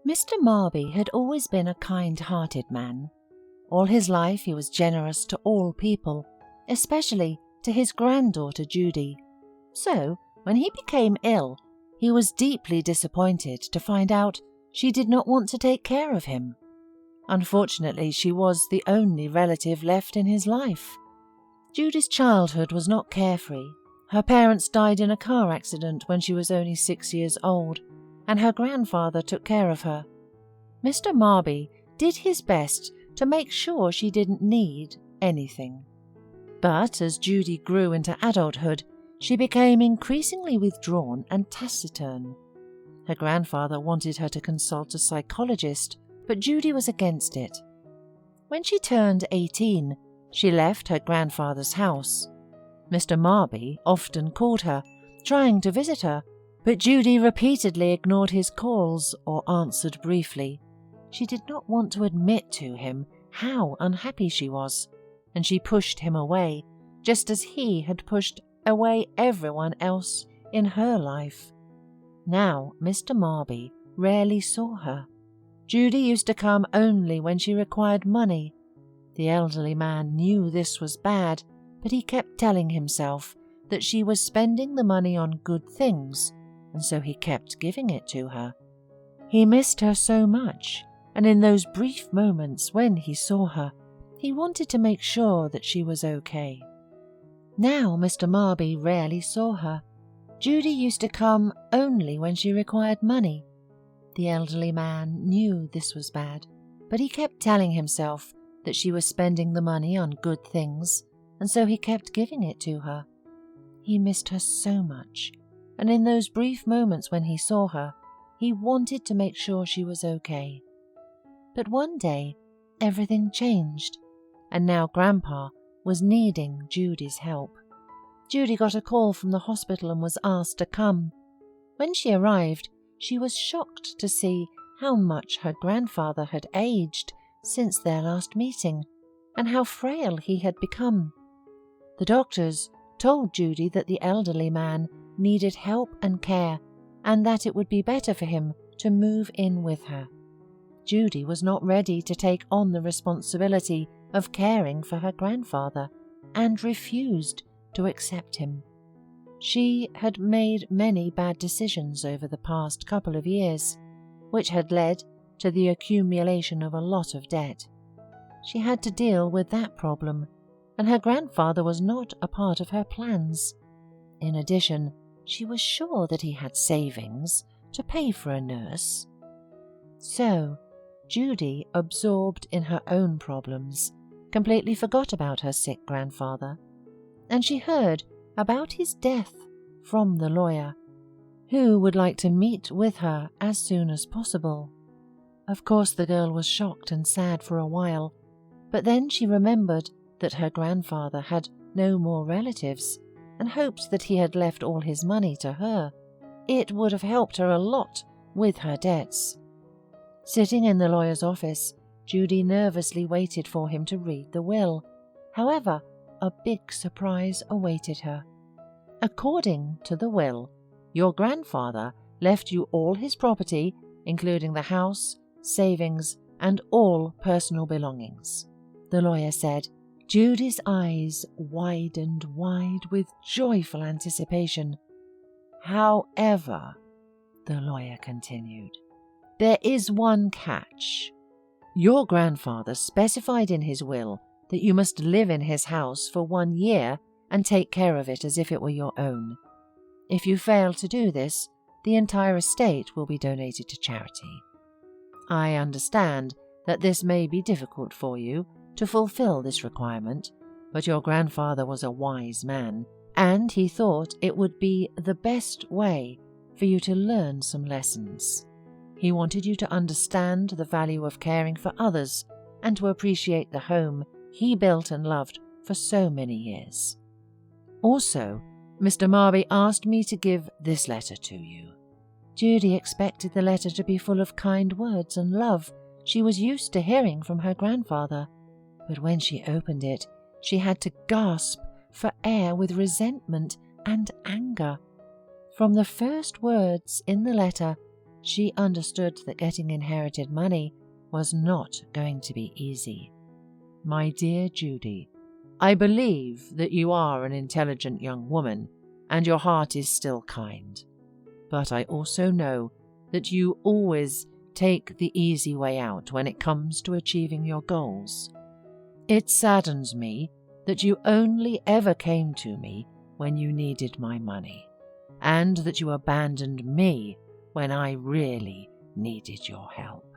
Mr. Marby had always been a kind-hearted man. All his life he was generous to all people, especially to his granddaughter Judy. So, when he became ill, he was deeply disappointed to find out she did not want to take care of him. Unfortunately, she was the only relative left in his life. Judy's childhood was not carefree. Her parents died in a car accident when she was only 6 years old, and her grandfather took care of her. Mr. Marby did his best to make sure she didn't need anything. But as Judy grew into adulthood, she became increasingly withdrawn and taciturn. Her grandfather wanted her to consult a psychologist, but Judy was against it. When she turned 18, she left her grandfather's house. Mr. Marby often called her, trying to visit her, but Judy repeatedly ignored his calls or answered briefly. She did not want to admit to him how unhappy she was, and she pushed him away, just as he had pushed away everyone else in her life. Now Mr. Marby rarely saw her. Judy used to come only when she required money. The elderly man knew this was bad, but he kept telling himself that she was spending the money on good things, and so he kept giving it to her. He missed her so much, and in those brief moments when he saw her, he wanted to make sure that she was okay. Now Mr. Marby rarely saw her. Judy used to come only when she required money. The elderly man knew this was bad, but he kept telling himself that she was spending the money on good things, and so he kept giving it to her. He missed her so much, and in those brief moments when he saw her, he wanted to make sure she was okay. But one day, everything changed, and now Grandpa was needing Judy's help. Judy got a call from the hospital and was asked to come. When she arrived, she was shocked to see how much her grandfather had aged since their last meeting, and how frail he had become. The doctors told Judy that the elderly man needed help and care, and that it would be better for him to move in with her. Judy was not ready to take on the responsibility of caring for her grandfather, and refused to accept him. She had made many bad decisions over the past couple of years, which had led to the accumulation of a lot of debt. She had to deal with that problem, and her grandfather was not a part of her plans. In addition, she was sure that he had savings to pay for a nurse. So, Judy, absorbed in her own problems, completely forgot about her sick grandfather, and she heard about his death from the lawyer, who would like to meet with her as soon as possible. Of course, the girl was shocked and sad for a while, but then she remembered that her grandfather had no more relatives and hoped that he had left all his money to her. It would have helped her a lot with her debts. Sitting in the lawyer's office, Judy nervously waited for him to read the will. However, a big surprise awaited her. According to the will, your grandfather left you all his property, including the house, savings, and all personal belongings, the lawyer said. Judy's eyes widened wide with joyful anticipation. However, the lawyer continued, there is one catch. Your grandfather specified in his will that you must live in his house for 1 year and take care of it as if it were your own. If you fail to do this, the entire estate will be donated to charity. I understand that this may be difficult for you to fulfill this requirement, but your grandfather was a wise man, and he thought it would be the best way for you to learn some lessons. He wanted you to understand the value of caring for others and to appreciate the home he built and loved for so many years. Also, Mr. Marby asked me to give this letter to you. Judy expected the letter to be full of kind words and love she was used to hearing from her grandfather, but when she opened it, she had to gasp for air with resentment and anger. From the first words in the letter, She understood that getting inherited money was not going to be easy. "My dear Judy, I believe that you are an intelligent young woman and your heart is still kind. But I also know that you always take the easy way out when it comes to achieving your goals. It saddens me that you only ever came to me when you needed my money, and that you abandoned me when I really needed your help.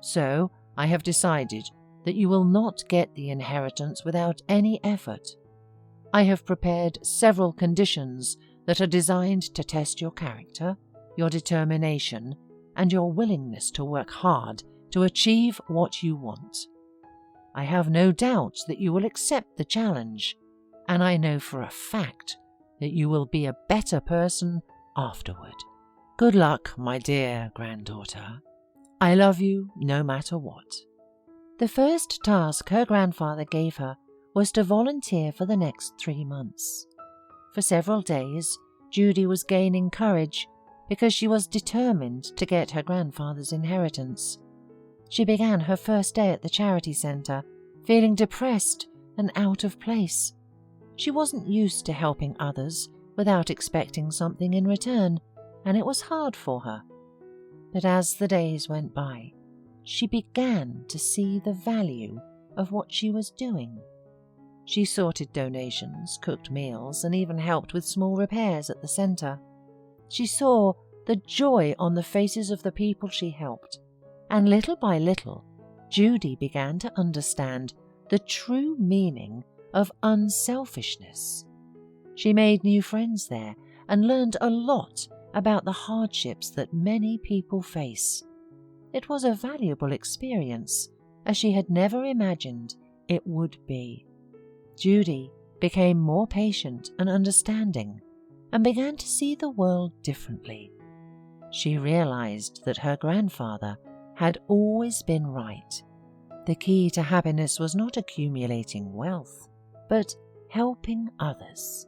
So I have decided that you will not get the inheritance without any effort. I have prepared several conditions that are designed to test your character, your determination, and your willingness to work hard to achieve what you want. I have no doubt that you will accept the challenge, and I know for a fact that you will be a better person afterward. Good luck, my dear granddaughter. I love you no matter what." The first task her grandfather gave her was to volunteer for the next 3 months. For several days, Judy was gaining courage because she was determined to get her grandfather's inheritance. She began her first day at the charity centre feeling depressed and out of place. She wasn't used to helping others without expecting something in return, and it was hard for her. But as the days went by, she began to see the value of what she was doing. She sorted donations, cooked meals, and even helped with small repairs at the centre. She saw the joy on the faces of the people she helped, and little by little, Judy began to understand the true meaning of unselfishness. She made new friends there and learned a lot about the hardships that many people face. It was a valuable experience, as she had never imagined it would be. Judy became more patient and understanding and began to see the world differently. She realized that her grandfather had always been right. The key to happiness was not accumulating wealth, but helping others.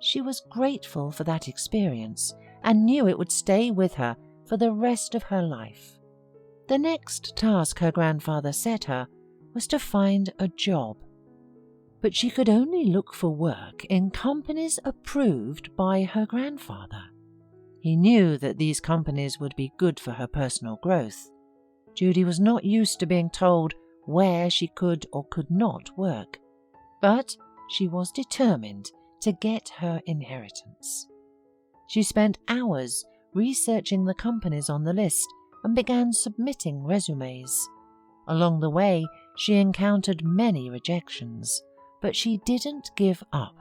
She was grateful for that experience and knew it would stay with her for the rest of her life. The next task her grandfather set her was to find a job. But she could only look for work in companies approved by her grandfather. He knew that these companies would be good for her personal growth. Judy was not used to being told where she could or could not work, but she was determined to get her inheritance. She spent hours researching the companies on the list and began submitting resumes. Along the way, she encountered many rejections, but she didn't give up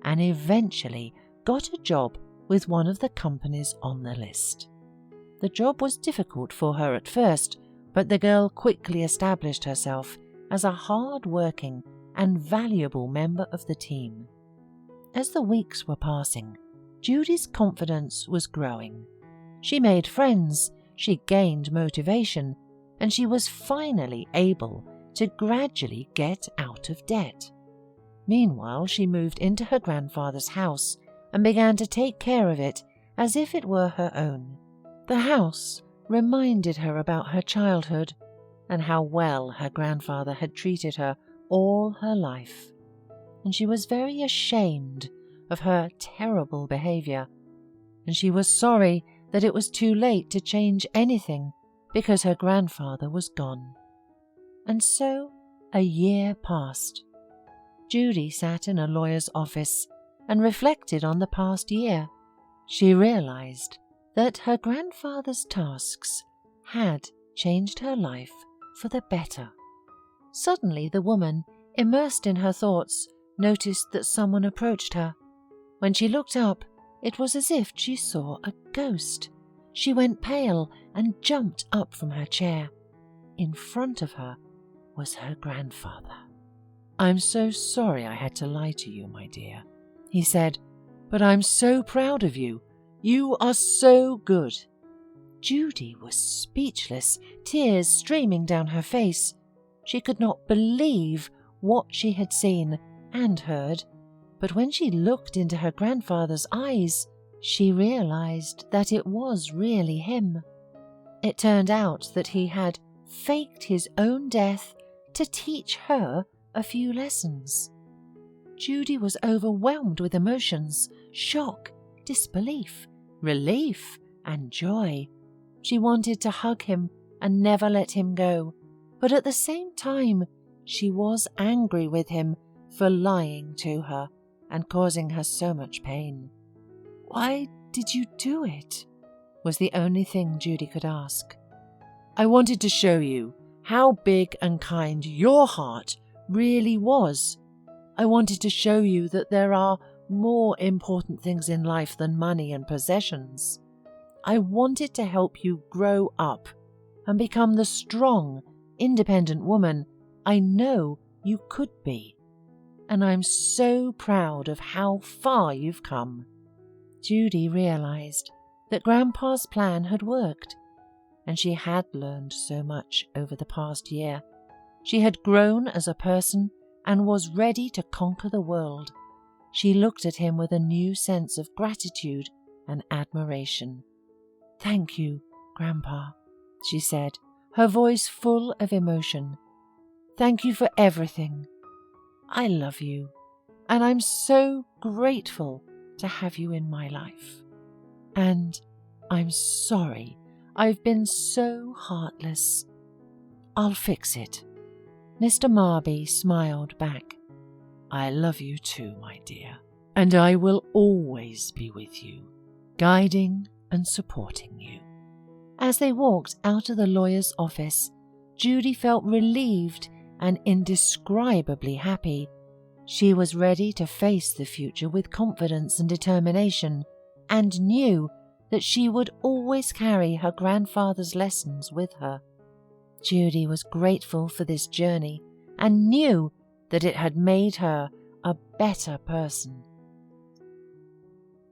and eventually got a job with one of the companies on the list. The job was difficult for her at first, but the girl quickly established herself as a hard-working and valuable member of the team. As the weeks were passing, Judy's confidence was growing. She made friends, she gained motivation, and she was finally able to gradually get out of debt. Meanwhile, she moved into her grandfather's house and began to take care of it as if it were her own. The house reminded her about her childhood and how well her grandfather had treated her all her life, and she was very ashamed of her terrible behavior, and she was sorry that it was too late to change anything because her grandfather was gone. And so a year passed. Judy sat in a lawyer's office and reflected on the past year. She realized that her grandfather's tasks had changed her life for the better. Suddenly the woman, immersed in her thoughts, noticed that someone approached her. When she looked up, it was as if she saw a ghost. She went pale and jumped up from her chair. In front of her was her grandfather. "I'm so sorry I had to lie to you, my dear," he said, "but I'm so proud of you. You are so good." Judy was speechless, tears streaming down her face. She could not believe what she had seen and heard, but when she looked into her grandfather's eyes, she realized that it was really him. It turned out that he had faked his own death to teach her a few lessons. Judy was overwhelmed with emotions: shock, disbelief, relief, and joy. She wanted to hug him and never let him go, but at the same time, she was angry with him for lying to her and causing her so much pain. "Why did you do it?" was the only thing Judy could ask. "I wanted to show you how big and kind your heart really was. I wanted to show you that there are more important things in life than money and possessions. I wanted to help you grow up and become the strong, independent woman I know you could be. And I'm so proud of how far you've come." Judy realized that Grandpa's plan had worked, and she had learned so much over the past year. She had grown as a person and was ready to conquer the world. She looked at him with a new sense of gratitude and admiration. "Thank you, Grandpa," she said, her voice full of emotion. "Thank you for everything. I love you, and I'm so grateful to have you in my life. And I'm sorry I've been so heartless. I'll fix it." Mr. Marby smiled back. "I love you too, my dear, and I will always be with you, guiding and supporting you." As they walked out of the lawyer's office, Judy felt relieved and indescribably happy. She was ready to face the future with confidence and determination, and knew that she would always carry her grandfather's lessons with her. Judy was grateful for this journey and knew that it had made her a better person